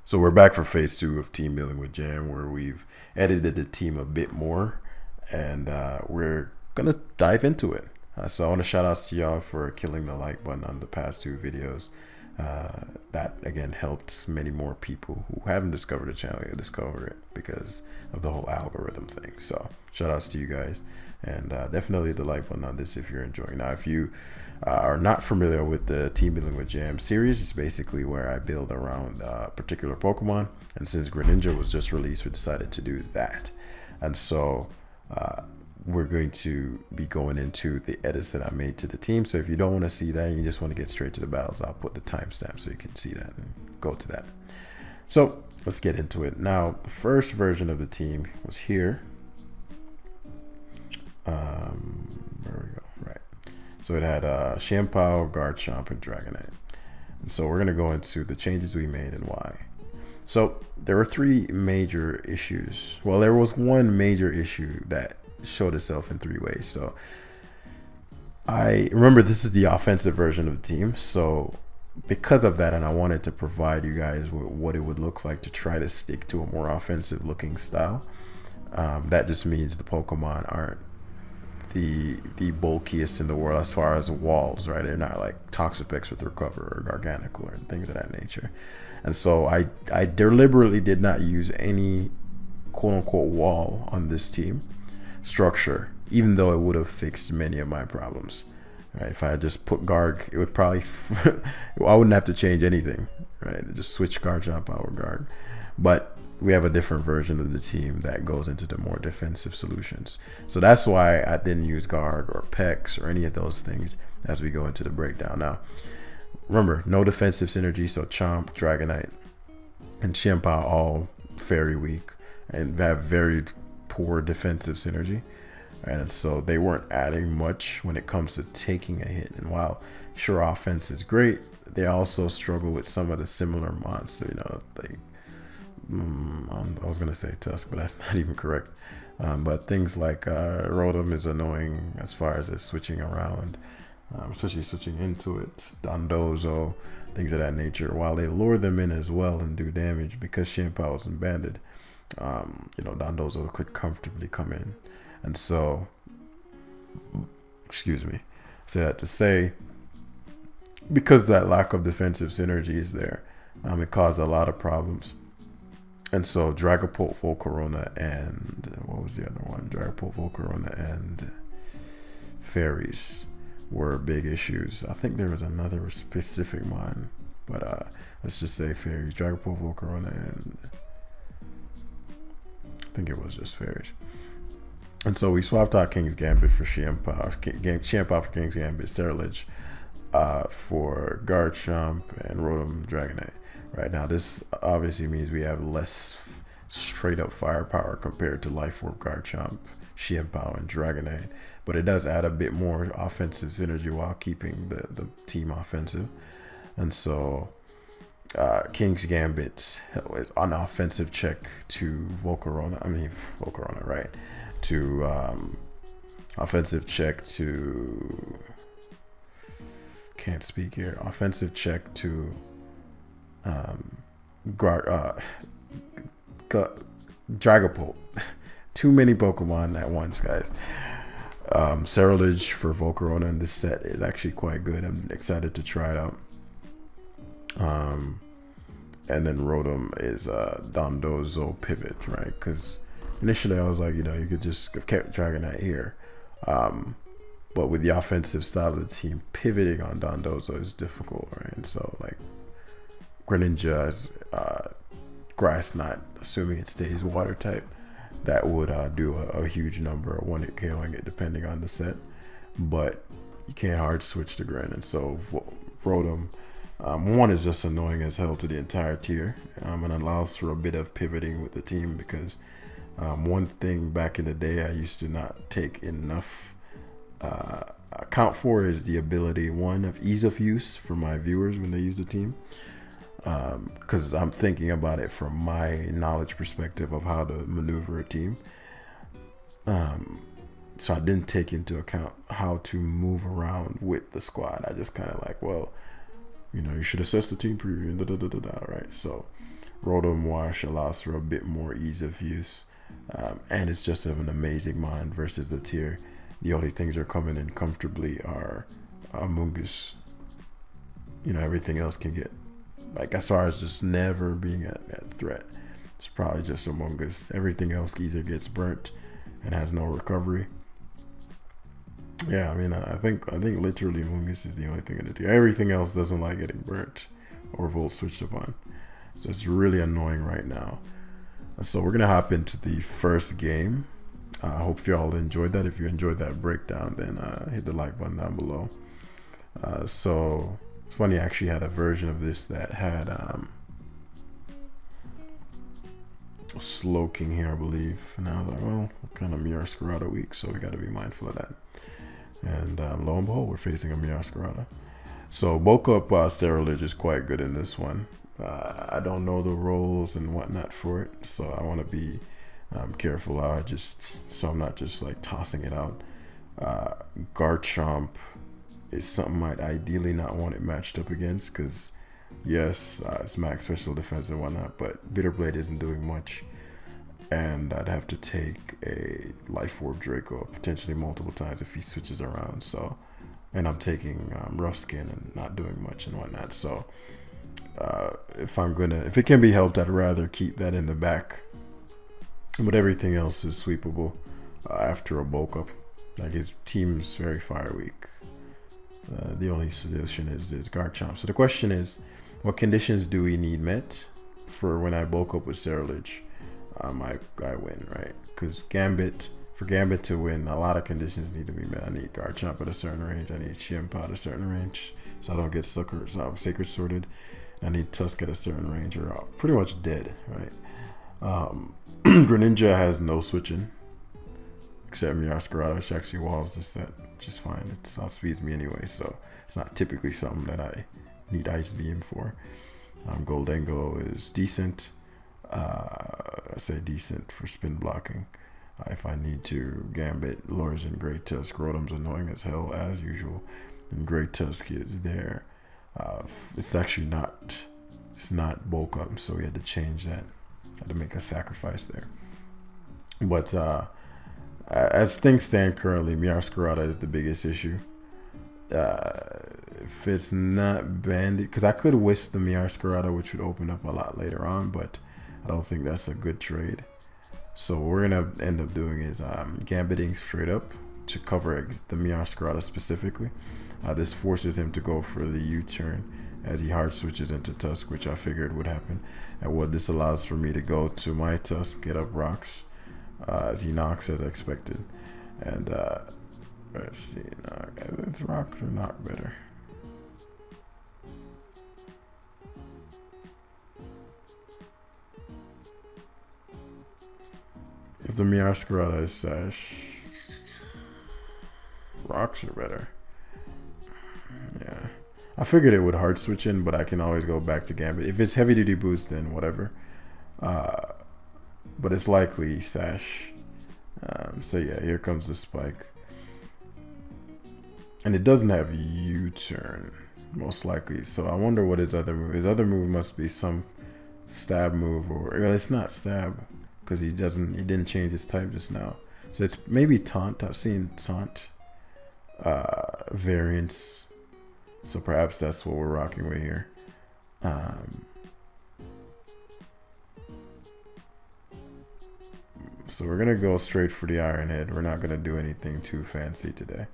So we're back for phase 2 of team building with Jam, where we've edited the team a bit more, and we're gonna dive into it. So I want to shout out to y'all for killing the like button on the past 2 videos. That again helped many more people who haven't discovered the channel to discover it because of the whole algorithm thing. So shout outs to you guys, and definitely the like button on this if you're enjoying. Now, if you are not familiar with the team building with Jam series, it's basically where I build around a particular Pokemon, and since GRENINJA was just released, we decided to do that. And so we're going to be going into the edits that I made to the team. So if you don't want to see that, you just want to get straight to the battles, I'll put the timestamp so you can see that and go to that. So let's get into it. Now, the first version of the team was here. There we go. Right. So it had Shampoo, Garchomp, and Dragonite. And so we're going to go into the changes we made and why. So there were 3 major issues. Well, there was one major issue that showed itself in 3 ways. So I remember this is the offensive version of the team. So because of that, and I wanted to provide you guys with what it would look like to try to stick to a more offensive looking style. That just means the Pokemon aren't the bulkiest in the world as far as walls, right? They're not like Toxapex with Recover or Garganacl or things of that nature. And so I deliberately did not use any quote-unquote wall on this team structure, even though it would have fixed many of my problems, right? If I had just put Garg, it would probably I wouldn't have to change anything, right? Just switch Garchomp out Garg. But we have a different version of the team that goes into the more defensive solutions. So that's why I didn't use Garg or Pex or any of those things as we go into the breakdown. Now, remember, no defensive synergy, so Chomp, Dragonite, and Shampoo all very weak and have very poor defensive synergy. And so they weren't adding much when it comes to taking a hit. And while sure offense is great, they also struggle with some of the similar monsters, you know, like I was gonna say Tusk, but that's not even correct. But things like Rotom is annoying as far as it's switching around, especially switching into it. Dondozo, things of that nature. While they lure them in as well and do damage, because Shampoo isn't banded, you know, Dondozo could comfortably come in. And so, excuse me, say that to say, because that lack of defensive synergy is there, it caused a lot of problems. And so Dragapult, Volcarona, and what was the other one? Dragapult, Volcarona, and Fairies were big issues. I think there was another specific one, but let's just say Fairies, Dragapult, Volcarona, and I think it was just Fairies. And so we swapped out King's Gambit for Shampoo for King's Gambit, Sterilage for Garchomp, and Rotom, Dragonite. Right now, this obviously means we have less straight up firepower compared to Life Orb, Garchomp, Shampoo, and Dragonite, but it does add a bit more offensive synergy while keeping the team offensive. And so King's Gambit is an offensive check to Volcarona, right? To offensive check to, can't speak here, offensive check to Dragapult. Too many Pokemon at once, guys. Sterilage for Volcarona in this set is actually quite good. I'm excited to try it out. And then Rotom is Dondozo pivot, right? Because initially I was like, you know, you could just have kept Dragonite here. But with the offensive style of the team, pivoting on Dondozo is difficult, right? And so like GRENINJA is Grass Knot, assuming it stays water type, that would do a huge number of 1-hit KOing it depending on the set. But you can't hard switch to Gren, and so Rotom, one is just annoying as hell to the entire tier, and allows for a bit of pivoting with the team, because one thing back in the day I used to not take enough account for is the ability, one, of ease of use for my viewers when they use the team, because I'm thinking about it from my knowledge perspective of how to maneuver a team. So I didn't take into account how to move around with the squad. I just kind of like, well, you know, you should assess the team preview and right? So Rotom Wash allows for a bit more ease of use, and it's just an amazing mind versus the tier. The only things that are coming in comfortably are Mungus. You know, everything else can get, like, as far as just never being at threat, it's probably just Among Us. Everything else either gets burnt and has no recovery. Yeah, I mean, I think literally Among Us is the only thing in the tier. Everything else doesn't like getting burnt or volt switched upon. So it's really annoying right now. So we're gonna hop into the first game. I hope y'all enjoyed that. If you enjoyed that breakdown, then hit the like button down below. So it's funny, I actually had a version of this that had Slowking here, I believe. And I was like, well, kind of Miarascarada week, so we got to be mindful of that. And lo and behold, we're facing a Miarascarada. So bulk up Scarlet is quite good in this one. I don't know the roles and whatnot for it, so I want to be careful. So I'm not just like tossing it out. Garchomp is something I'd ideally not want it matched up against, because yes, it's max special defense and whatnot, but Bitterblade isn't doing much, and I'd have to take a Life Orb Draco potentially multiple times if he switches around. So, and I'm taking Rough Skin and not doing much and whatnot. So if it can be helped, I'd rather keep that in the back, but everything else is sweepable after a bulk up. Like, his team's very fire weak. The only solution is Garchomp. So the question is, what conditions do we need met for when I bulk up with Scarlet? I win, right? Because for Gambit to win, a lot of conditions need to be met. I need Garchomp at a certain range. I need Chimpao at a certain range, so I don't get Sacred Sorted. I need Tusk at a certain range, or pretty much dead, right? Greninja has no switching, except Miarascarada, which actually walls the set just fine. It outspeeds me anyway, so it's not typically something that I need Ice Beam for. Goldengo is decent. I say decent for spin blocking. If I need to, Gambit, Lorisian, Great Tusk. Rotom's annoying as hell as usual, and Great Tusk is there. It's actually not. It's not bulk up, so we had to change that. Had to make a sacrifice there. But as things stand currently, Miarascarada is the biggest issue. If it's not banded, because I could wisp the Miarascarada, which would open up a lot later on, but I don't think that's a good trade. So what we're gonna end up doing is Gambiting straight up to cover the Miarascarada specifically. This forces him to go for the U-turn as he hard switches into Tusk, which I figured would happen. And what this allows for me to go to my Tusk, get up rocks, as he knocks as expected. And let's see, it's rock or knock better. If the Miarascarada is Sash, rocks are better. Yeah, I figured it would hard switch in, but I can always go back to Gambit. If it's heavy duty boost, then whatever. But it's likely Sash. So yeah, here comes the spike. And it doesn't have U-turn, most likely. So I wonder what his other move. His other move must be some stab move, or it's not stab, because he didn't change his type just now. So it's maybe taunt. I've seen taunt variants. So perhaps that's what we're rocking with here. So we're gonna go straight for the Iron Head. We're not gonna do anything too fancy today.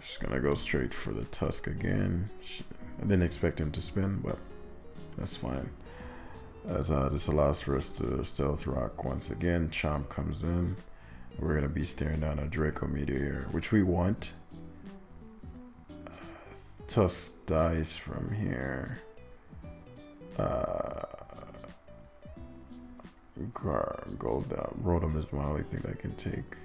Just gonna go straight for the Tusk again. I didn't expect him to spin, but that's fine. As this allows for us to stealth rock once again. Chomp comes in. We're gonna be staring down a Draco Meteor, which we want. Tusk dies from here. Gold Rotom is my only thing I can take.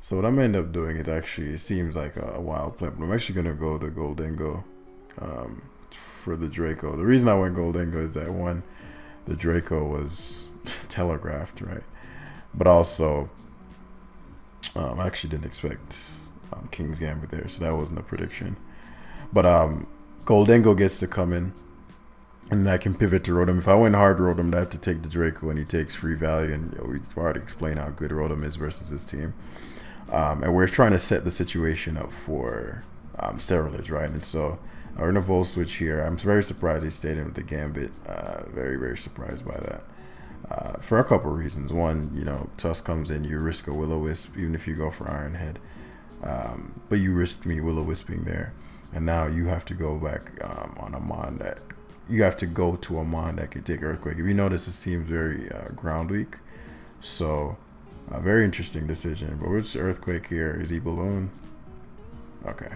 So what I'm gonna end up doing is actually, it seems like a wild play, but I'm actually gonna go to Goldengo for the Draco. The reason I went Goldengo is that one, the Draco was telegraphed, right? But also, I actually didn't expect King's Gambit there, so that wasn't a prediction. But Goldengo gets to come in, and I can pivot to Rotom. If I went hard Rotom, I have to take the Draco, and he takes free value, and we've already explained how good Rotom is versus his team. And we're trying to set the situation up for Sterilage, right? And so we're in a Volt Switch here. I'm very surprised he stayed in with the Gambit. Very, very surprised by that. For a couple reasons. One, you know, Tusk comes in, you risk a Will-O-Wisp, even if you go for Iron Head. But you risked me Will-O-Wisping there. And now you have to go back on a Mon that... You have to go to a Mon that can take Earthquake. If you notice, his team's very ground weak. So, a very interesting decision. But which Earthquake here? Is he Balloon? Okay.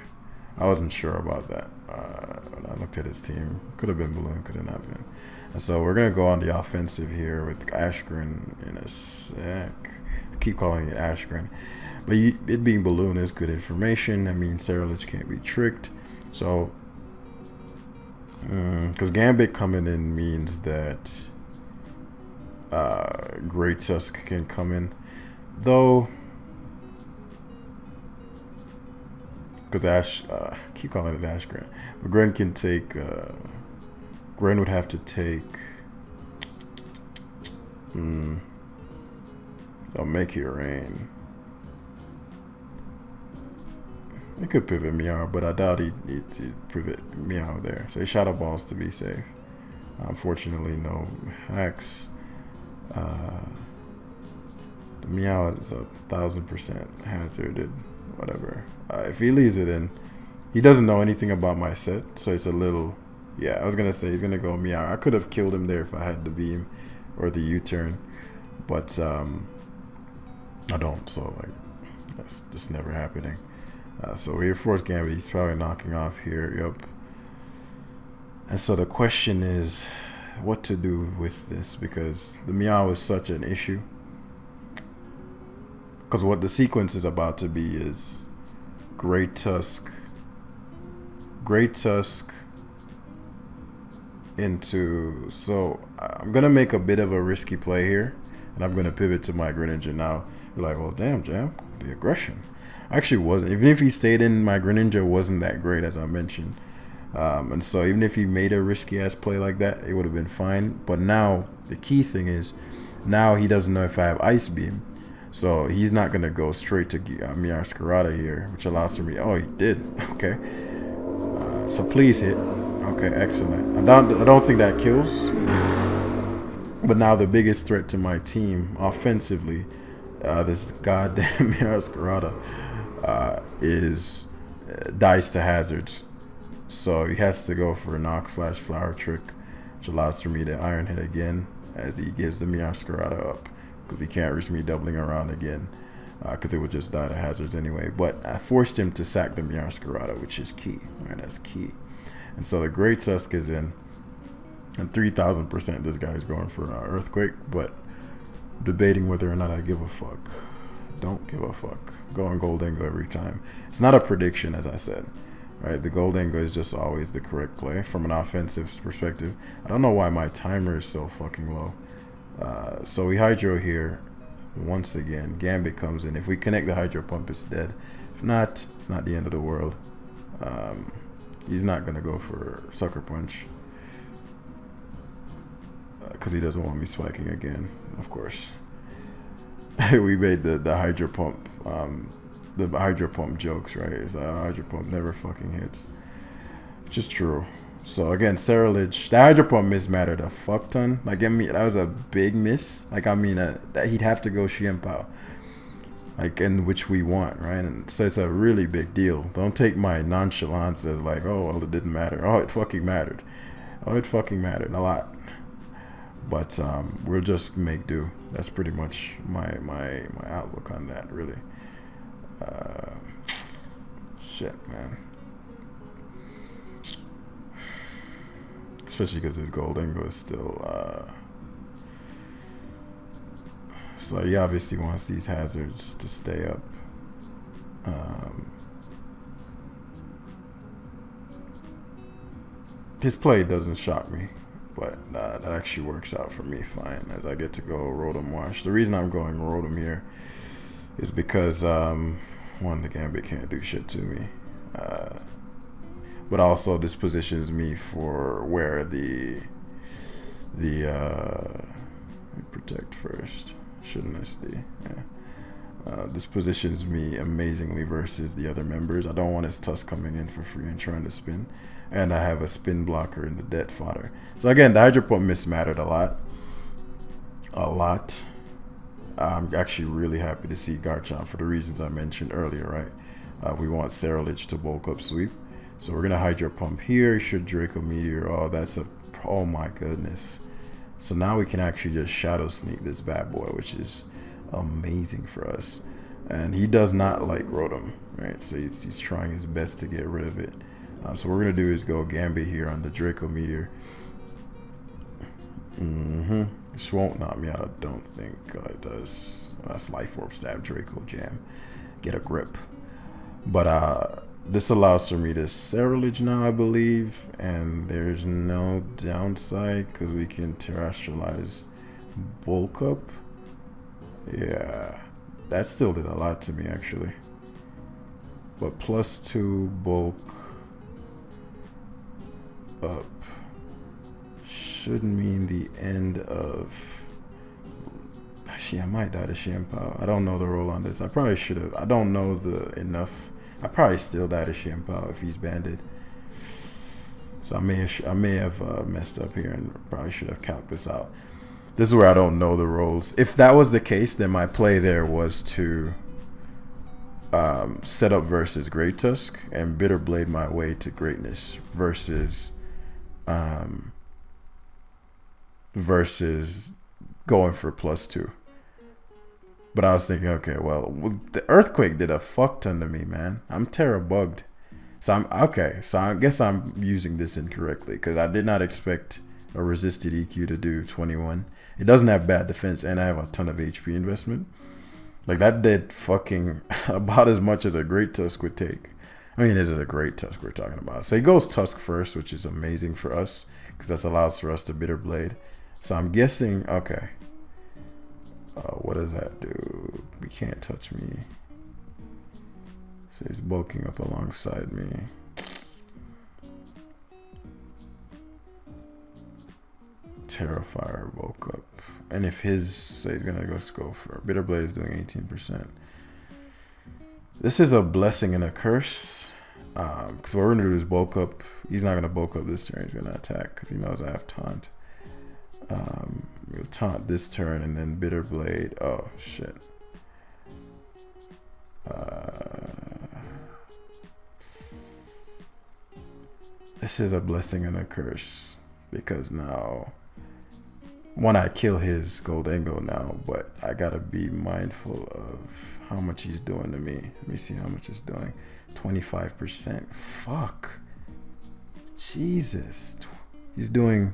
I wasn't sure about that. When I looked at his team. Could have been Balloon, could have not been. And so we're going to go on the offensive here with Ashgren in a sec. I keep calling it Ashgren. But it being Balloon is good information. That means Sterilage can't be tricked. So, because Gambit coming in means that Great Tusk can come in. Though, because I keep calling it Ashgren. But Gren can take... Gren would have to take... I'll make it rain. He could pivot Meow, but I doubt he'd pivot Meow there. So he Shadow Balls to be safe. Unfortunately, no hacks. The Meow is 1000% hazarded. Whatever. If he leaves it in, he doesn't know anything about my set, so it's a little... Yeah, I was going to say he's going to go Meow. I could have killed him there if I had the beam or the U-turn, but I don't, so like that's just never happening. So here, fourth Gambit, he's probably knocking off here. Yep. And so the question is what to do with this, because the Meow is such an issue. Because what the sequence is about to be is Great Tusk into... So I'm going to make a bit of a risky play here, and I'm going to pivot to my Greninja now. You're like, well, damn, Jam, the aggression. Actually wasn't. Even if he stayed in, my Greninja wasn't that great, as I mentioned. And so even if he made a risky ass play like that, it would have been fine. But now the key thing is, now he doesn't know if I have Ice Beam, so he's not gonna go straight to Meowscarada here, which allows for me. Oh, he did. Okay. So please hit. Okay, excellent. I don't think that kills. But now the biggest threat to my team offensively, this goddamn Meowscarada, is dice to hazards. So he has to go for a Knock/Flower Trick, which allows for me to Iron Hit again as he gives the Meowscarada up, because he can't risk me doubling around again, because it would just die to hazards anyway. But I forced him to sack the Meowscarada, which is key. Right, that's key. And so the Great Tusk is in, and 3000% this guy's going for Earthquake, but debating whether or not I give a fuck. Don't give a fuck. Going Goldengo every time. It's not a prediction, as I said. Right, the Goldengo is just always the correct play from an offensive perspective. I don't know why my timer is so fucking low. So we Hydro here once again. Gambit comes in. If we connect the Hydro Pump, it's dead. If not, it's not the end of the world. He's not gonna go for Sucker Punch because he doesn't want me spiking again, of course. We made the Hydro Pump. The Hydro Pump jokes, right? It's Hydro Pump never fucking hits, which is true. So again, Sterilage, the Hydro Pump miss mattered a fuck ton. Like, I mean, that was a big miss. Like, I mean, that he'd have to go Xianpao, like, in which we want, right? And so it's a really big deal. Don't take my nonchalance as like, oh, well, it didn't matter. Oh, it fucking mattered. Oh, it fucking mattered a lot. But we'll just make do. That's pretty much my outlook on that, really. Shit, man. Especially because his Goldengo is still so he obviously wants these hazards to stay up. His play doesn't shock me, but that actually works out for me fine, as I get to go Rotom Wash. The reason I'm going Rotom here is because one, the Gambit can't do shit to me. But also this positions me for where the protect first. Shouldn't SD? Yeah. This positions me amazingly versus the other members. I don't want his Tusk coming in for free and trying to spin. And I have a spin blocker in the dead fodder. So again, the Hydro Pump miss mattered a lot. I'm actually really happy to see Garchomp for the reasons I mentioned earlier, right? We want Scarlet to bulk up sweep. So we're going to Hydro Pump here. Should Draco Meteor. Oh, that's a... Oh my goodness. So now we can actually just Shadow Sneak this bad boy, which is amazing for us. And he does not like Rotom, right? So he's trying his best to get rid of it. So what we're going to do is go Gambit here on the Draco Meteor. This won't knock me out, I don't think it does. That's Life Orb Stab, Draco Jam. Get a grip. But this allows for me to Cerulege now, I believe. And there's no downside because we can terrestrialize Bulk Up. Yeah, that still did a lot to me actually. But +2 bulk up should mean the end of... Actually, I might die to Shampoo. I don't know the roll on this. I probably should have. I don't know the enough. I probably still die to Shampoo if he's banded. So I may have messed up here and probably should have calculated this out. This is where I don't know the rolls. If that was the case, then my play there was to set up versus Great Tusk and Bitter Blade my way to greatness versus going for +2. But I was thinking, okay, well, the Earthquake did a fuck ton to me, man. I'm Terra bugged. So I'm okay. So I guess I'm using this incorrectly because I did not expect a resisted EQ to do 21. It doesn't have bad defense, and I have a ton of HP investment. Like that did fucking about as much as a Great Tusk would take. I mean, this is a Great Tusk we're talking about. So he goes Tusk first, which is amazing for us because that allows for us to Bitter Blade. So I'm guessing, okay. What does that do? He can't touch me. So he's bulking up alongside me. Terrifier bulk up. And if his, say he's gonna go for Bitter Blade is doing 18%. This is a blessing and a curse. Because what we're gonna do is bulk up. He's not gonna bulk up this turn. He's gonna attack because he knows I have taunt. We'll taunt this turn and then Bitter Blade. Oh shit. This is a blessing and a curse because now one, I kill his Goldengo now, but I gotta be mindful of how much he's doing to me. Let me see how much it's doing. 25%. Fuck. Jesus. He's doing,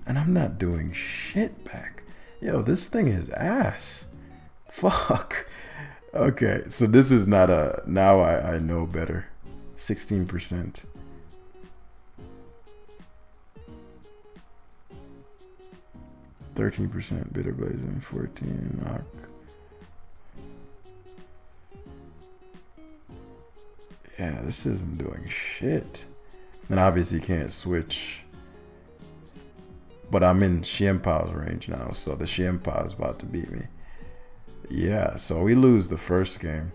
and I'm not doing shit back. Yo, this thing is ass. Fuck. Okay, so this is not a, now I know better. 16%. %, Bitter Blaze and 14 knock. Yeah, this isn't doing shit. And obviously can't switch. But I'm in Xianpao's range now, so the Xianpao is about to beat me. Yeah, so we lose the first game.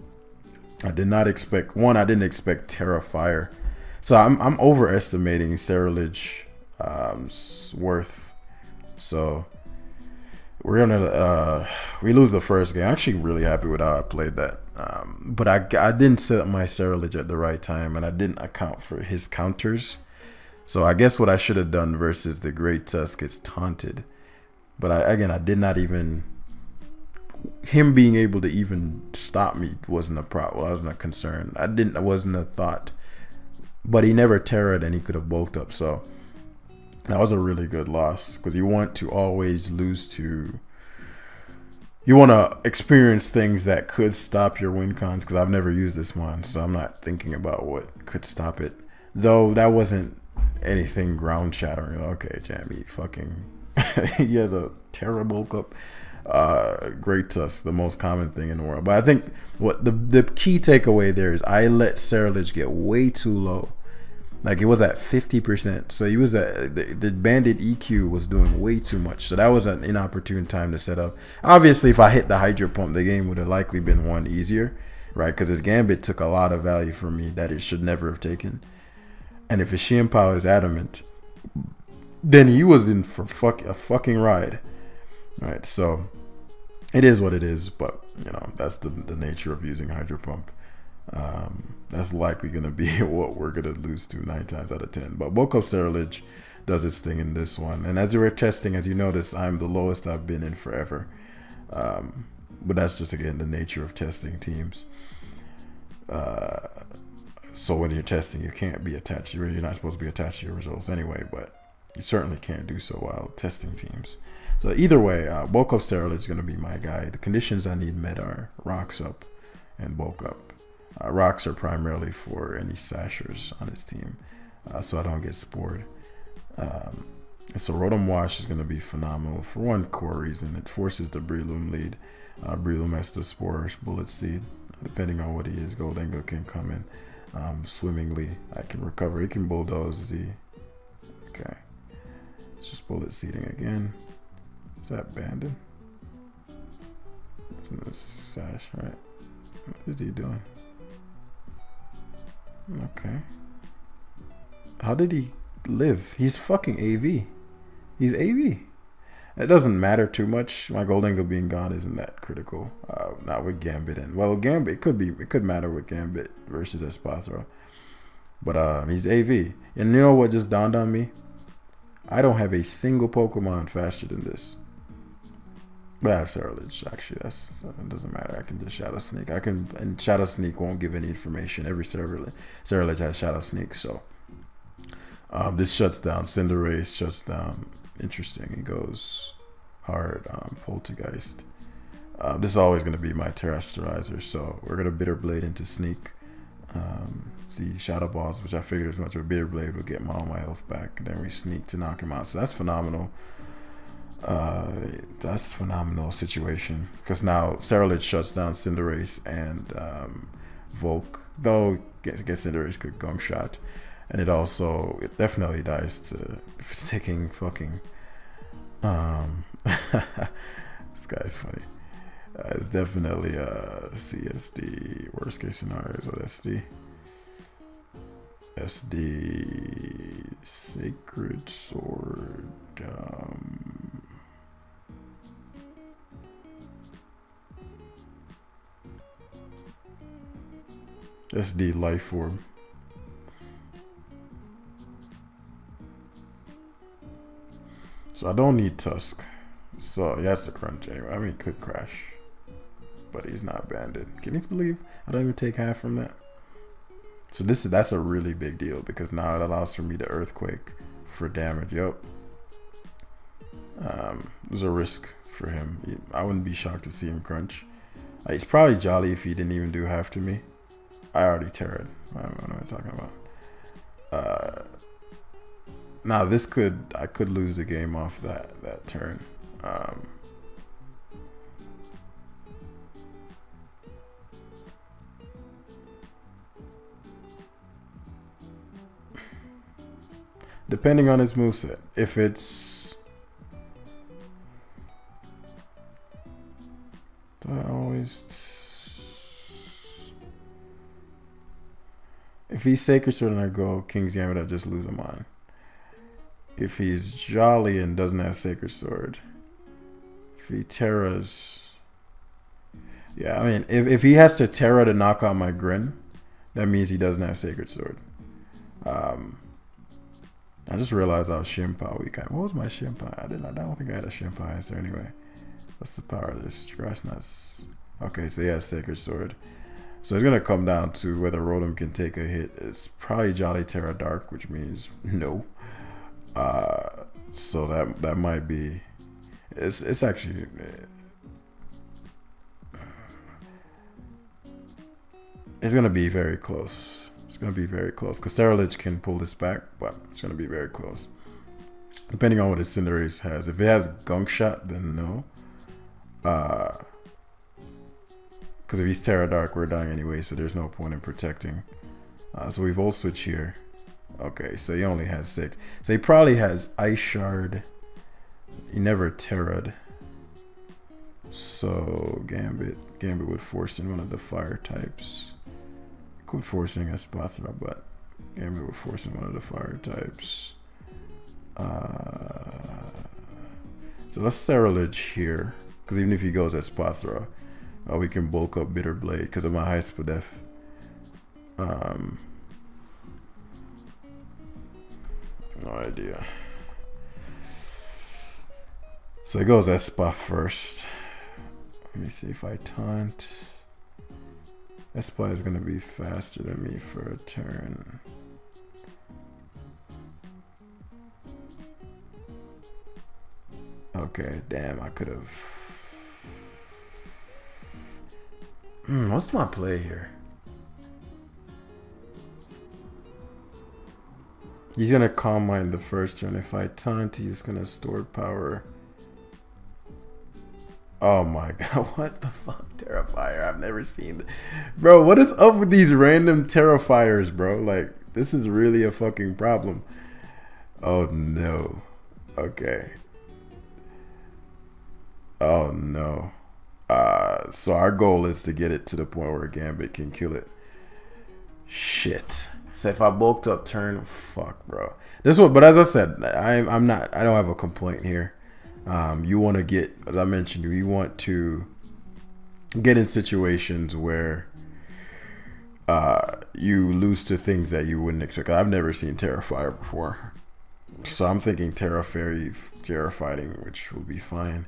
I did not expect, one, I didn't expect Terra Fire. So I'm overestimating Cerulege worth. So we're gonna we lose the first game. I'm actually really happy with how I played that. But I didn't set up my Cerulege at the right time, and I didn't account for his counters. So I guess what I should have done versus the Great Tusk is taunted. But I did not even, him being able to even stop me wasn't a problem. Well, I wasn't a concern. I wasn't a thought. But he never terrored and he could have bulked up. So that was a really good loss because you want to always lose to, you want to experience things that could stop your win cons, because I've never used this one, so I'm not thinking about what could stop it. Though that wasn't anything ground shattering. Okay, Jamie, fucking, he has a terrible cup. Great Tusk, the most common thing in the world. But I think what the key takeaway there is I let Scarlet get way too low. Like, it was at 50%. So he was at the bandit EQ was doing way too much. So that was an inopportune time to set up. Obviously, if I hit the Hydro Pump, the game would have likely been one easier, right? Because his Gambit took a lot of value from me that it should never have taken. And if his Xianpao is adamant, then he was in for a fucking ride, right? So it is what it is, but you know, that's the nature of using Hydro Pump. That's likely going to be what we're going to lose to 9 times out of 10. But Boko Sterilage does its thing in this one. And as we were testing, as you notice, I'm the lowest I've been in forever. But that's just, again, the nature of testing teams. So when you're testing, you can't be attached. You're not supposed to be attached to your results anyway, but you certainly can't do so while testing teams. So either way, Bulk Up Sterilage is going to be my guy. The conditions I need met are Rocks Up and Bulk Up. Rocks are primarily for any Sashers on his team, so I don't get spored. So Rotom Wash is going to be phenomenal for one core reason. It forces the Breloom lead. Breloom has to Spore Bullet Seed. Depending on what he is, Goldengo can come in swimmingly. I can recover. He can Bulldoze Z. Okay. It's just Bullet Seeding again. Is that Banded? It's in this Sash, right? What is he doing? Okay. How did he live? He's fucking AV. He's AV. It doesn't matter too much. My Goldengo being gone isn't that critical. Not with Gambit and well, Gambit it could matter with Gambit versus Espathra. But he's AV. And you know what just dawned on me? I don't have a single Pokemon faster than this. But I have Ceruledge. Actually, that doesn't matter. I can just Shadow Sneak. And Shadow Sneak won't give any information. Every Ceruledge has Shadow Sneak, so this shuts down Cinderace, shuts down. Interesting. He goes hard on Poltergeist. This is always going to be my Terrestrializer, so we're going to Bitter Blade into Sneak. See Shadow Balls, which I figured as much, but Bitter Blade will get all my health back. And then we Sneak to knock him out. So that's phenomenal. That's a phenomenal situation because now Ceruledge shuts down Cinderace and Volk, though guess Cinderace could Gunk Shot, and it definitely dies to if it's taking fucking this guy's funny. It's definitely CSD. Worst case scenario is what SD. SD Sacred Sword. SD Life Orb. So I don't need Tusk. So he has to crunch anyway. I mean, he could crash, but he's not banded. Can you believe I don't even take half from that? So that's a really big deal because now it allows for me to Earthquake for damage. Yep. There's a risk for him. I wouldn't be shocked to see him crunch. He's probably jolly if he didn't even do half to me. I already terrored. What am I talking about? Now I could lose the game off that turn. Depending on his moveset. If it's if he's Sacred Sword and I go King's Gambit, I just lose him on. If he's jolly and doesn't have Sacred Sword, if he Terras, yeah, I mean, if he has to Terra to knock out my Grin, that means he doesn't have Sacred Sword. I just realized I was Xianpao weak. What was my Xianpao? I don't think I had a Xianpao answer anyway. What's the power of this? Grass Nuts. Okay, so he has Sacred Sword. So it's gonna come down to whether Rotom can take a hit. It's probably Jolly Terra Dark, which means no. So that might be. It's actually. It's gonna be very close. It's gonna be very close because Ceruledge can pull this back, but it's gonna be very close. Depending on what his Cinderace has. If it has Gunk Shot, then no. Because if he's Terra Dark, we're dying anyway, so there's no point in protecting. So we Volt Switch here. Okay, so he only has 6. So he probably has Ice Shard. He never Terra'd. So Gambit would force in one of the fire types. Could forcing Espathra, but Gambit would force in one of the fire types. So let's Ceruledge here, because even if he goes Espathra, we can bulk up Bitter Blade because of my high Spadef. No idea. So he goes Espa first. Let me see if I taunt. Espa is going to be faster than me for a turn. Okay, damn, I could have. What's my play here? He's gonna Calm Mind the first turn. If I taunt, he's gonna store power. Oh my god, what the fuck? Terrifier, I've never seen that. Bro, what is up with these random Terrifiers, bro? Like, this is really a fucking problem. Oh no. Okay. Oh no. So our goal is to get it to the point where Gambit can kill it. Shit. So if I bulked up turn, fuck, bro. This one, but as I said, I don't have a complaint here. You want to get, as I mentioned, you want to get in situations where you lose to things that you wouldn't expect. I've never seen Terrifier before, so I'm thinking Terra Fairy fighting, which will be fine.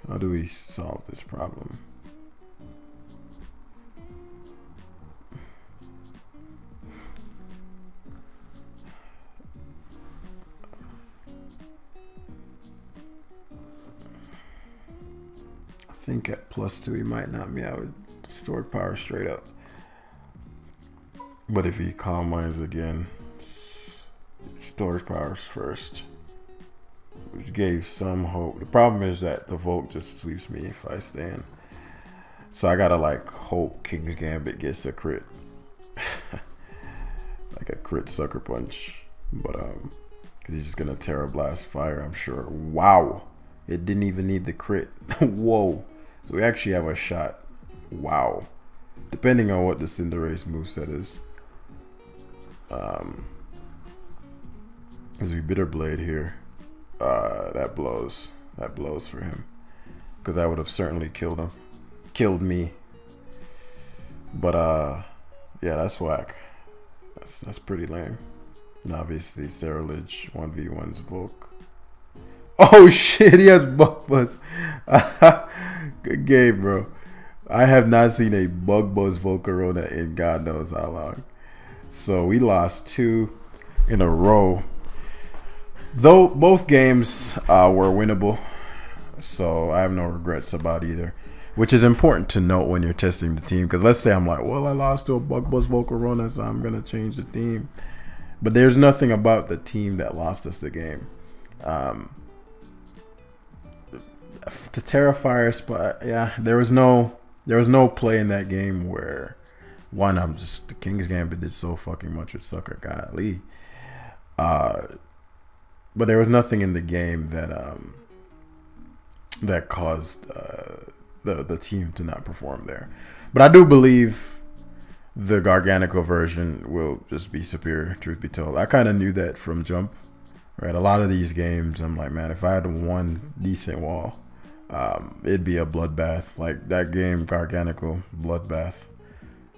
How do we solve this problem? I think at +2 he might knock me out with stored power straight up. But if he Calm Minds again, stores powers first, which gave some hope. The problem is that the Volt just sweeps me if I stand. So I gotta like hope King's Gambit gets a crit. Like a crit Sucker Punch. But because he's just gonna Terra Blast Fire, I'm sure. Wow. It didn't even need the crit. Whoa. So we actually have a shot. Wow. Depending on what the Cinderace moveset is. As we Bitter Blade here. That blows for him, because I would have certainly killed me. But yeah, that's whack. That's pretty lame. And obviously Ceruledge 1v1's Volk. Oh shit, he has Bug Buzz. Good game, bro. I have not seen a Bug Buzz Volcarona in God knows how long. So we lost 2 in a row. Though both games were winnable, so I have no regrets about either, which is important to note when you're testing the team. Because let's say I'm like, well, I lost to a Bug Buzz Volcarona, so I'm gonna change the team. But there's nothing about the team that lost us the game. To Terrifier spot, yeah, there was no play in that game where the King's Gambit did so fucking much with Sucker, golly. But there was nothing in the game that that caused the team to not perform there. But I do believe the Garganico version will just be superior, truth be told. I kind of knew that from jump. Right, a lot of these games, I'm like, man, if I had one decent wall, it'd be a bloodbath. Like that game, Garganico, bloodbath.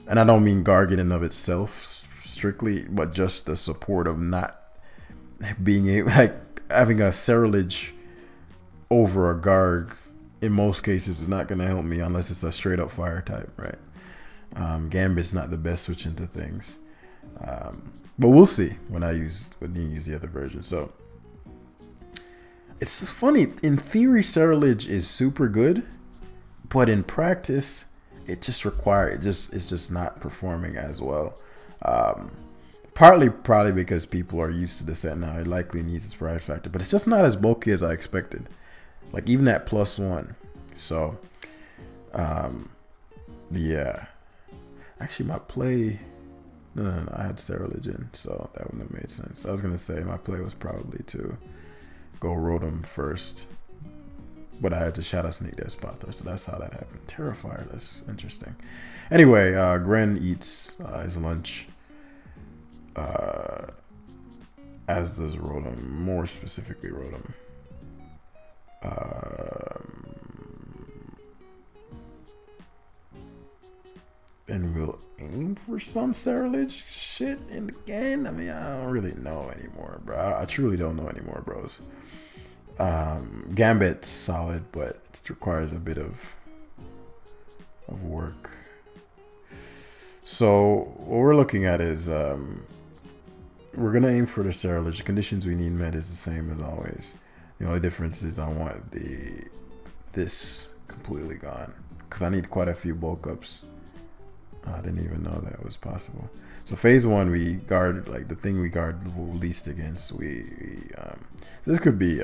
And I don't mean Garg in and of itself strictly, but just the support of not being able, like having a Ceruledge over a Garg in most cases is not going to help me unless it's a straight up fire type, right? Gambit's not the best switch into things, but we'll see when you use the other version. So it's funny, in theory Ceruledge is super good, but in practice it's just not performing as well. Partly probably because people are used to the set now. It likely needs its pride factor, but it's just not as bulky as I expected. Like even at +1. So yeah. Actually my play, no, I had Sterilegen, so that wouldn't have made sense. I was gonna say my play was probably to go Rotom first, but I had to Shadow Sneak their spot though, so that's how that happened. Terrifier, that's interesting. Anyway, Gren eats his lunch, as does Rotom, more specifically Rotom. And we'll aim for some Ceruledge shit in the game. I mean, I don't really know anymore, bro. I truly don't know anymore, bros. Gambit's solid, but it requires a bit of work. So what we're looking at is we're gonna aim for the Ceruledge. The conditions we need met is the same as always. The only difference is I want this completely gone because I need quite a few bulk ups. I didn't even know that was possible. So phase 1, we guard like the thing we guard least against. This could be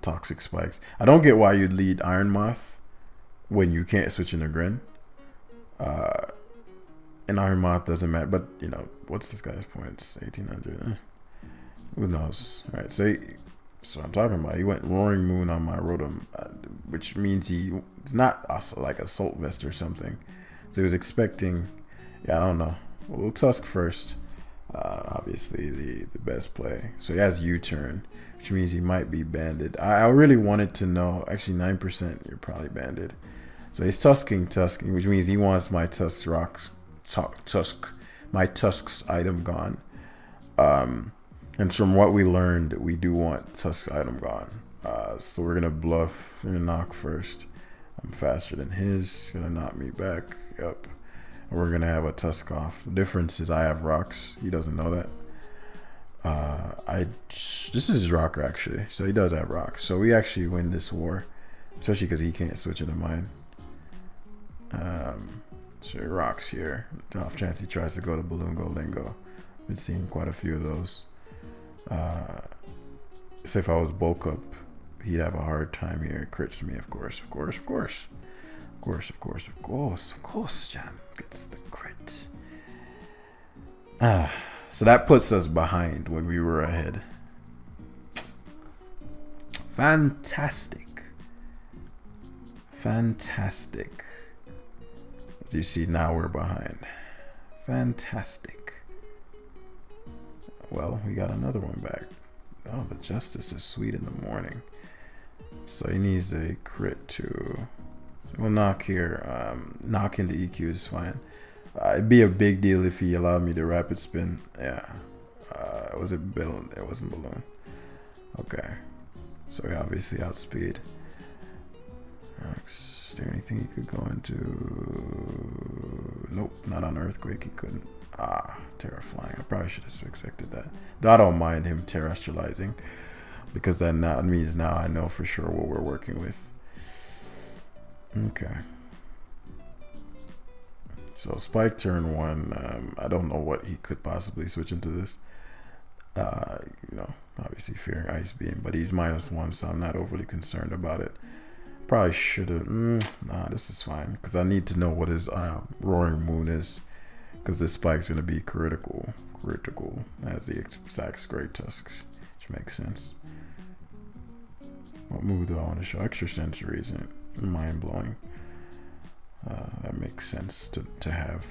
toxic spikes. I don't get why you'd lead Iron Moth when you can't switch into Gren. And Iron Moth doesn't matter, but you know what's this guy's points? 1800. Who knows? All right, so I'm talking about. He went Roaring Moon on my Rotom, which means he's not also like Assault Vest or something. So he was expecting, yeah, I don't know. We'll Tusk first. Obviously the best play. So he has U-turn, which means he might be banded. I really wanted to know. Actually, 9%. You're probably banded. So he's tusking, which means he wants my my Tusk's item gone. And from what we learned, we do want Tusk's item gone. So we're gonna bluff. We're gonna knock first. I'm faster than his. Gonna knock me back. Yep. And we're gonna have a Tusk off. The difference is I have rocks. He doesn't know that. This is his rocker actually, so he does have rocks. So we actually win this war, especially because he can't switch into mine. So he rocks here. Off chance he tries to go to Balloon Golingo. Been seeing quite a few of those. So if I was bulk up, he'd have a hard time here. It crits me, of course, Jam gets the crit. So that puts us behind when we were ahead. Fantastic. As you see, now we're behind. Fantastic. Well, we got another one back. Oh, the Justice is sweet in the morning. So he needs a crit too. So we'll knock here. Knock into EQ is fine. It'd be a big deal if he allowed me to rapid spin. Yeah. Was it Balloon? It wasn't Balloon. Okay. So he obviously outspeed. Is there anything he could go into? Nope, not on Earthquake. He couldn't. Terra Flying. I probably should have expected that. Though I don't mind him terrestrializing, because that means now I know for sure what we're working with. Okay. So Spike turn 1. I don't know what he could possibly switch into this. You know, obviously fearing Ice Beam, but he's -1, so I'm not overly concerned about it. Probably should have. Nah, this is fine because I need to know what his Roaring Moon is, because this spike's gonna be critical as the exact Great Tusk, which makes sense. What move do I want to show? Extra Sensory isn't mind blowing. That makes sense to have,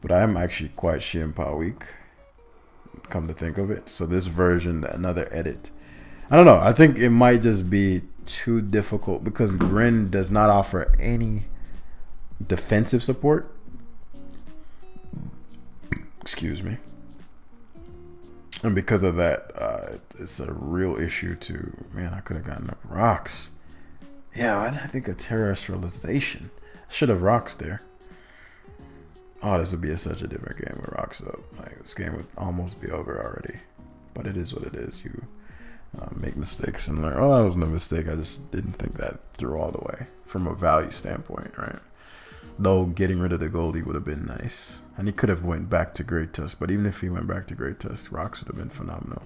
but I am actually quite Xianpao weak, come to think of it. So this version, another edit. I don't know. I think it might just be too difficult because Gren does not offer any defensive support. Excuse me. And because of that, it's a real issue to, man, I could have gotten up rocks. Yeah, why did I think of terrestrialization? I should have rocks there. Oh, this would be such a different game with rocks up. Like, this game would almost be over already. But it is what it is. You make mistakes and learn. Oh, that was no mistake. I just didn't think that through all the way from a value standpoint, right? Though getting rid of the Goldie would have been nice. And he could have went back to Great Tusk. But even if he went back to Great Tusk, rocks would have been phenomenal.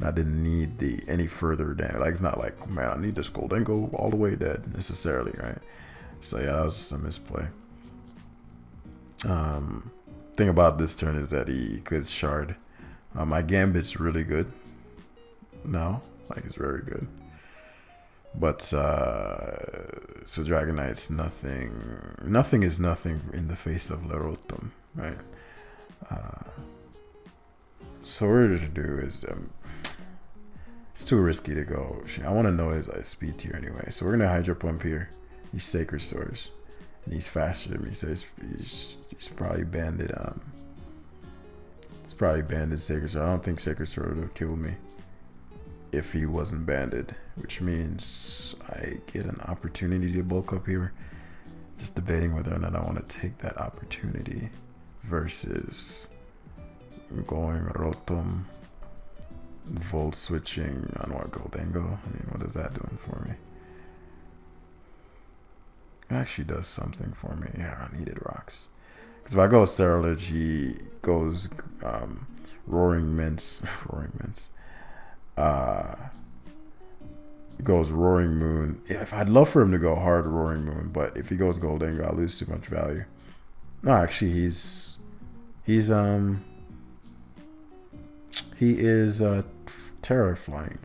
I didn't need any further damage. Like, it's not like, man, I need this Goldengo all the way dead necessarily, right? So yeah, that was just a misplay. Thing about this turn is that he could shard. My Gambit's really good now, like it's very good. But so Dragonite's nothing. Nothing is nothing in the face of Lerotom, right? So what we're to do is it's too risky to go. I want to know his speed tier anyway. So we're gonna Hydro Pump here. He's Sacred Swords, and he's faster than me, so he's probably banded. It's probably banded Sacred Sword. I don't think Sacred Sword would have killed me if he wasn't banded, which means I get an opportunity to bulk up here. Just debating whether or not I want to take that opportunity versus going Rotom, Volt switching on what, Goldengo. I mean, what is that doing for me? It actually does something for me. Yeah, I needed rocks. Because if I go Cerulege, he goes Roaring Mince. Roaring Mince. It goes Roaring Moon. If I'd love for him to go hard Roaring Moon, but if he goes Goldengo, I lose too much value. No, actually, he is Terra Flying.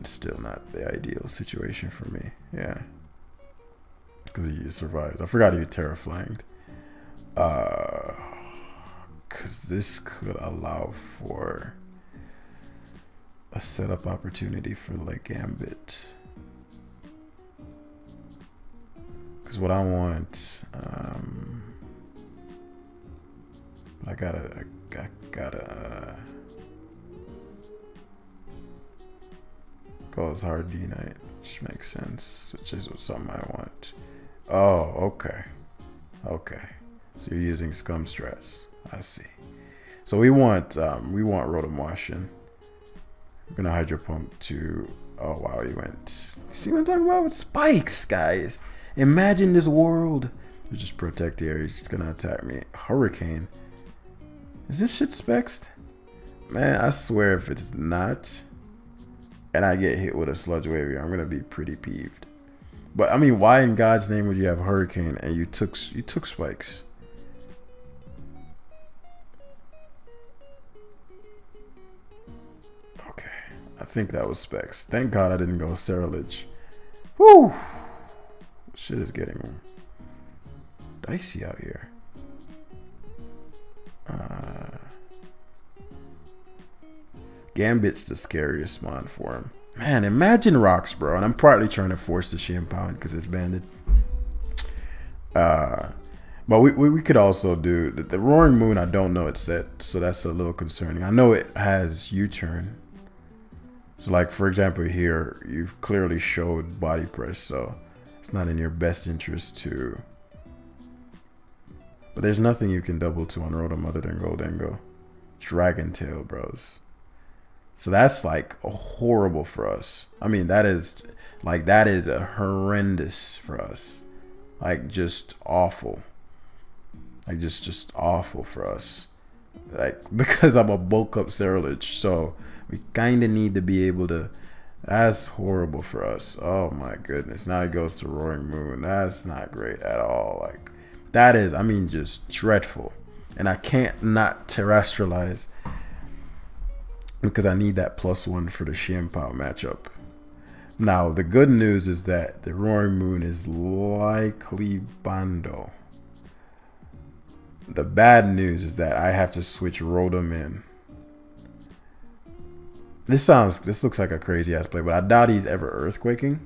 Still not the ideal situation for me. Yeah, because he survives. I forgot he was Terra Flying. Because this could allow for a setup opportunity for like Gambit. Because what I want, I gotta go as hard D-Knight, which makes sense, which is something I want. Oh, okay. Okay. So you're using Scum Strats. I see. So we want Rotom Washing. We're gonna Hydro Pump to, oh wow, he went. See what I'm talking about with spikes, guys? Imagine this world. We just protect here. He's just gonna attack me. Hurricane. Is this shit spexed? Man, I swear if it's not, and I get hit with a Sludge Wave here, I'm gonna be pretty peeved. But I mean, why in God's name would you have Hurricane and you took spikes? Okay, I think that was specs. Thank God I didn't go Cerulege. Woo! Shit is getting dicey out here. Gambit's the scariest mon for him. Man, imagine rocks, bro. And I'm partly trying to force the Shampoo because it's banded. But we could also do the Roaring Moon. I don't know it's set, so that's a little concerning. I know it has U-turn. So like, for example, here, you've clearly showed body press, so it's not in your best interest to. But there's nothing you can double to on Rotom other than Goldengo. Dragon Tail, bros. So that's like horrible for us. I mean, that is a horrendous for us. Like just awful. Like just awful for us. Like, because I'm a bulk up Cerulege, so we kind of need to be able to. That's horrible for us. Oh my goodness. Now he goes to Roaring Moon. That's not great at all. Like, that is, I mean, just dreadful. And I can't not terrestrialize because I need that +1 for the Shampoo matchup. Now, the good news is that the Roaring Moon is likely Bando. The bad news is that I have to switch Rotom in. This looks like a crazy ass play, but I doubt he's ever Earthquaking.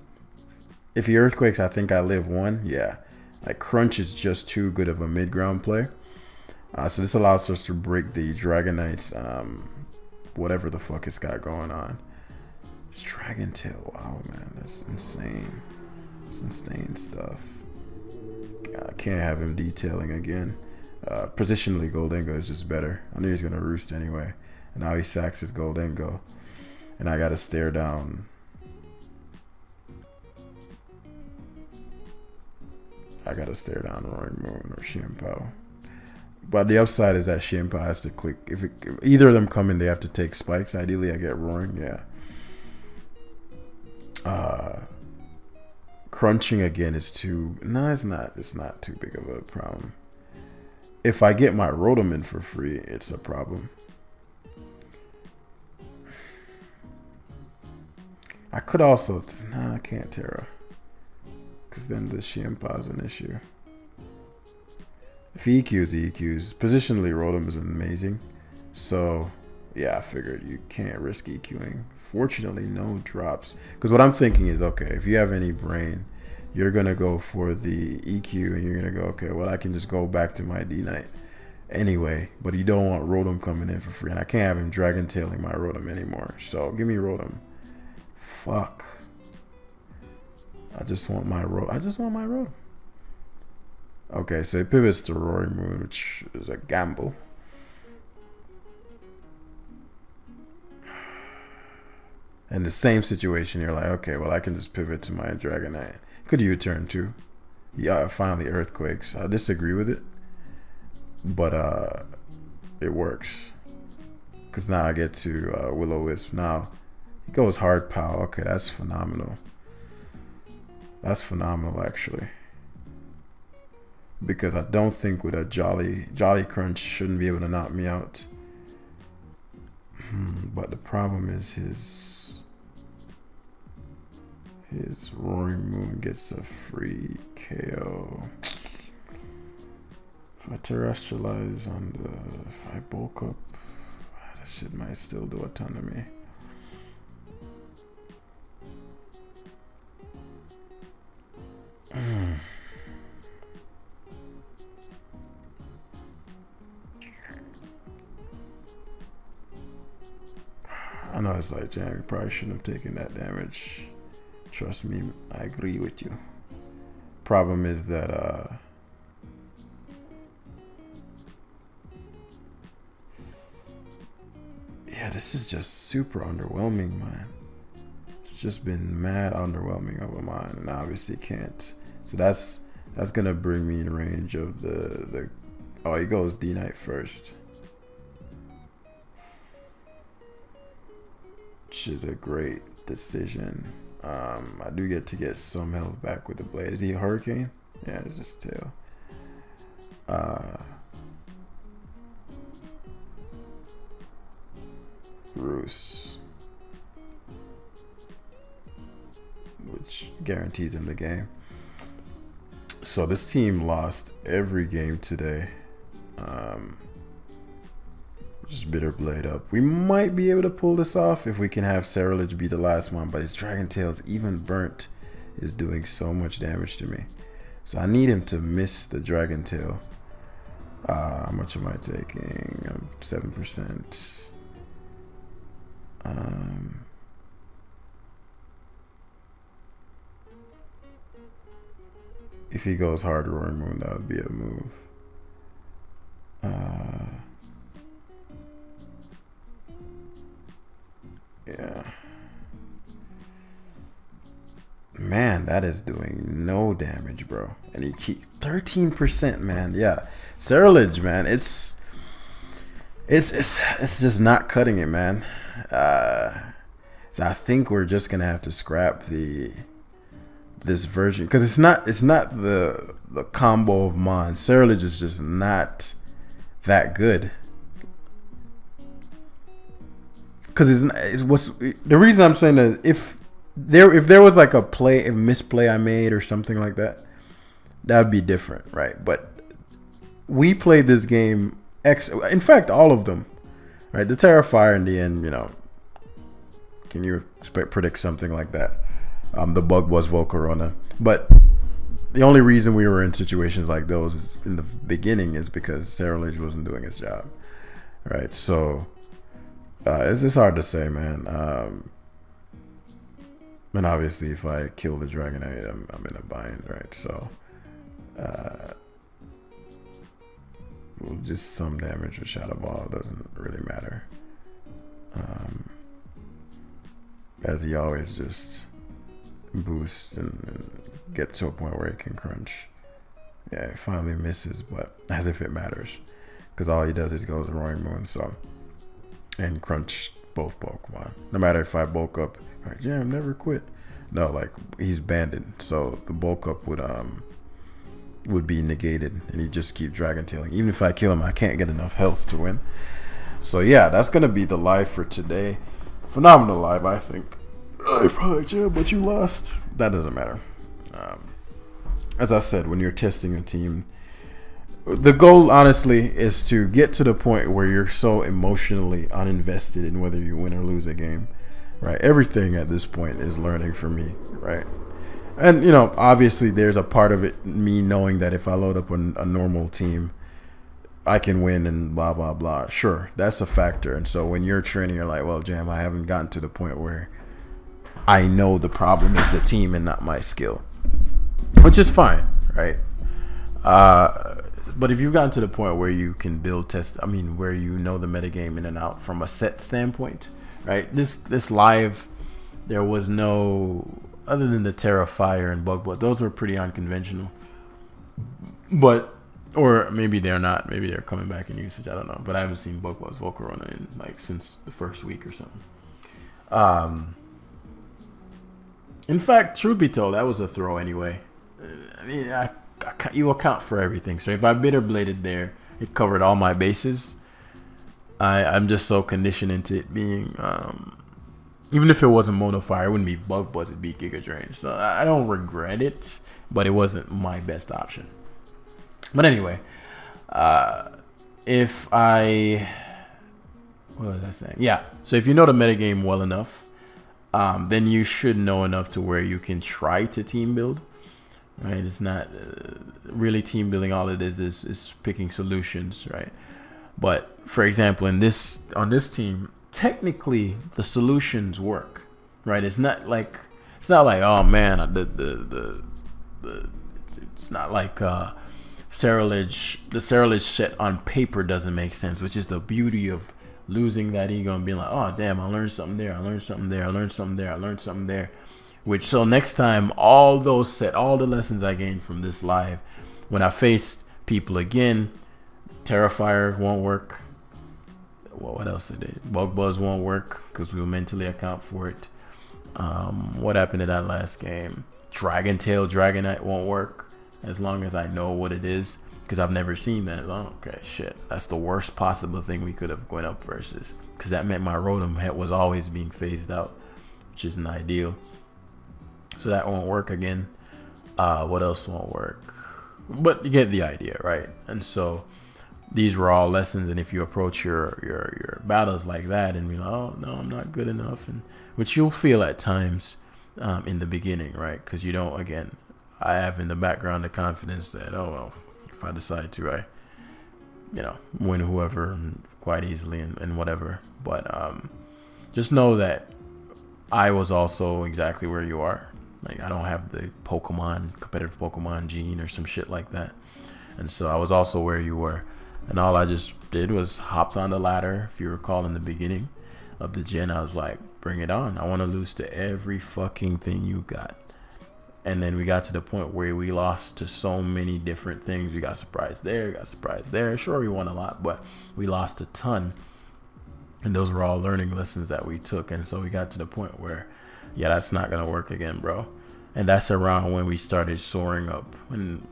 If he Earthquakes, I think I live 1. Yeah. Like, Crunch is just too good of a mid-ground play. So this allows us to break the Dragonite's, whatever the fuck it's got going on. It's Dragon Tail. Wow, man. That's insane. It's insane stuff. I can't have him detailing again. Positionally, Goldengo is just better. I knew he's going to roost anyway. And now he sacks his Goldengo. And I got to stare down. I got to stare down Roaring Moon or Shampoo. But the upside is that Shimpa has to click. If either of them come in, they have to take spikes. Ideally, I get roaring. Yeah. Crunching again is too. No, it's not. It's not too big of a problem. If I get my Rotom in for free, it's a problem. I could also. Nah, I can't Terra. Because then the Shimpa is an issue. If he EQs, he EQs. Positionally, Rotom is amazing. So, yeah, I figured you can't risk EQing. Fortunately, no drops. Because what I'm thinking is, okay, if you have any brain, you're going to go for the EQ and you're going to go, okay, well, I can just go back to my D-Knight anyway. But you don't want Rotom coming in for free. And I can't have him Dragon Tailing my Rotom anymore. So, give me Rotom. Fuck. I just want my Rotom. Okay, so it pivots to Roaring Moon, which is a gamble. In the same situation, you're like, okay, well, I can just pivot to my Dragonite. Could U-turn too. Yeah, finally Earthquakes. I disagree with it, but it works. Because now I get to Will-O-Wisp. Now, he goes Hard Power. Okay, that's phenomenal. That's phenomenal, actually. Because I don't think with a Jolly Crunch shouldn't be able to knock me out. But the problem is his Roaring Moon gets a free KO. If I Terrestrialize on the, if I bulk up, that shit might still do a ton to me. I know it's like, Jam, you probably shouldn't have taken that damage. Trust me, I agree with you. Problem is that yeah, this is just super underwhelming, man. It's just been mad underwhelming over mine, and I obviously can't. So that's gonna bring me in range of the oh, he goes D-Knight first. Which is a great decision. I do get some health back with the blade. Is he a Hurricane? Yeah, it's just tail. Roost, which guarantees him the game. So this team lost every game today. Just Bitter Blade up. We might be able to pull this off if we can have Scarlet be the last one, but his Dragon Tails, even burnt, is doing so much damage to me. So I need him to miss the Dragon Tail. How much am I taking? 7%. If he goes hard Roaring Moon, that would be a move. Yeah. Man, that is doing no damage, bro. And he keep 13%, man. Yeah. Scarlet, man. It's just not cutting it, man. So I think we're just gonna have to scrap this version, because it's not the combo of Mon. Scarlet is just not that good. Because it's what's the reason I'm saying that if there was like a misplay I made or something like that, that'd be different, right? But we played this game in fact all of them, right? The Terrifier in the end, you know, can you predict something like that? The bug was Volcarona, but the only reason we were in situations like those in the beginning is because Scarlet wasn't doing his job, right? So it's hard to say, man. And obviously, if I kill the Dragonite, I'm in a bind, right? So, just some damage with Shadow Ball doesn't really matter. As he always just boosts and gets to a point where it can crunch. Yeah, it finally misses, but as if it matters. because all he does is go to Roaring Moon, so, and crunch both Pokemon. No matter if I bulk up, like, yeah, never quit. No, like, he's banded, so the bulk up would be negated, and he just keep Dragon Tailing. Even if I kill him, I can't get enough health to win. So yeah, that's gonna be the live for today. Phenomenal live, I think. I probably, yeah, but you lost. That doesn't matter. As I said, when you're testing a team, the goal, honestly, is to get to the point where you're so emotionally uninvested in whether you win or lose a game, right? Everything at this point is learning for me, right? And, you know, obviously there's a part of it, me knowing that if I load up a normal team, I can win and blah, blah, blah. Sure, that's a factor. And so when you're training, you're like, well, Jam, I haven't gotten to the point where I know the problem is the team and not my skill, which is fine, right? But if you've gotten to the point where you can build where you know the metagame in and out from a set standpoint, right? This live, there was no, other than the Terrafire and Bug Buzz, those were pretty unconventional. But, or maybe they're not, maybe they're coming back in usage, I don't know. But I haven't seen Bug Buzz Volcarona in like since the first week or something. In fact, truth be told, that was a throw anyway. I mean, you account for everything. So if I bitter bladed there, it covered all my bases. I'm just so conditioned into it being, even if it wasn't Mono Fire, it wouldn't be Bug Buzz, it'd be Giga Drain. So I don't regret it, but it wasn't my best option. But anyway, what was I saying? Yeah, so if you know the metagame well enough, then you should know enough to where you can try to team build, right? It's not really team building. All it is picking solutions, right? But for example, on this team, technically the solutions work, right? It's not like oh man, it's not like the Scarlet set on paper doesn't make sense, which is the beauty of losing that ego and being like, oh damn, I learned something there, I learned something there, I learned something there, I learned something there. Which, so next time, all the lessons I gained from this live, when I faced people again, Terrafire won't work. Well, what else did it? Bug Buzz won't work because we will mentally account for it. What happened to that last game? Dragon Tail, Dragonite won't work as long as I know what it is, because I've never seen that. Oh, okay, shit. That's the worst possible thing we could have gone up versus, because that meant my Rotom was always being phased out, which isn't ideal. So that won't work again. What else won't work? But you get the idea, right? And so these were all lessons. And if you approach your battles like that and be like, oh no, I'm not good enough, and which you'll feel at times in the beginning, right? Because you don't, again, I have in the background the confidence that, oh well, if I decide to, win whoever quite easily and whatever. But just know that I was also exactly where you are. Like, I don't have the competitive Pokemon gene or some shit like that. And so I was also where you were. And all I just did was hopped on the ladder. If you recall in the beginning of the gen, I was like, bring it on. I want to lose to every fucking thing you got. And then we got to the point where we lost to so many different things. We got surprised there, got surprised there. Sure, we won a lot, but we lost a ton. And those were all learning lessons that we took. And so we got to the point where, yeah, that's not going to work again, bro. And that's around when we started soaring up. When,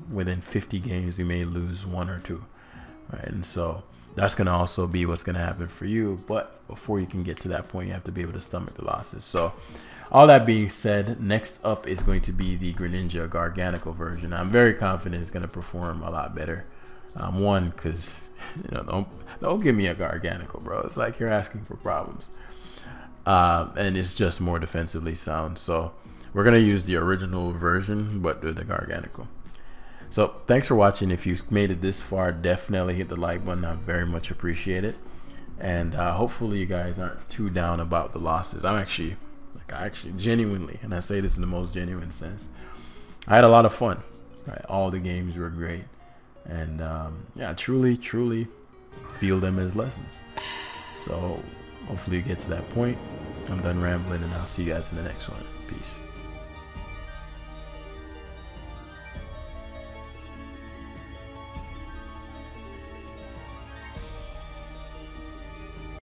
within 50 games, we may lose 1 or 2. Right? And so that's going to also be what's going to happen for you. But before you can get to that point, you have to be able to stomach the losses. So all that being said, next up is going to be the Greninja Garganical version. I'm very confident it's going to perform a lot better. One, because, don't give me a Garganical, bro. It's like you're asking for problems. And it's just more defensively sound. So we're going to use the original version, but do the Garganical. So thanks for watching. If you made it this far, definitely hit the like button. I very much appreciate it. And hopefully you guys aren't too down about the losses. I actually genuinely, and I say this in the most genuine sense, I had a lot of fun. Right? All the games were great. And yeah, truly feel them as lessons. So hopefully you get to that point. I'm done rambling, and I'll see you guys in the next one. Peace.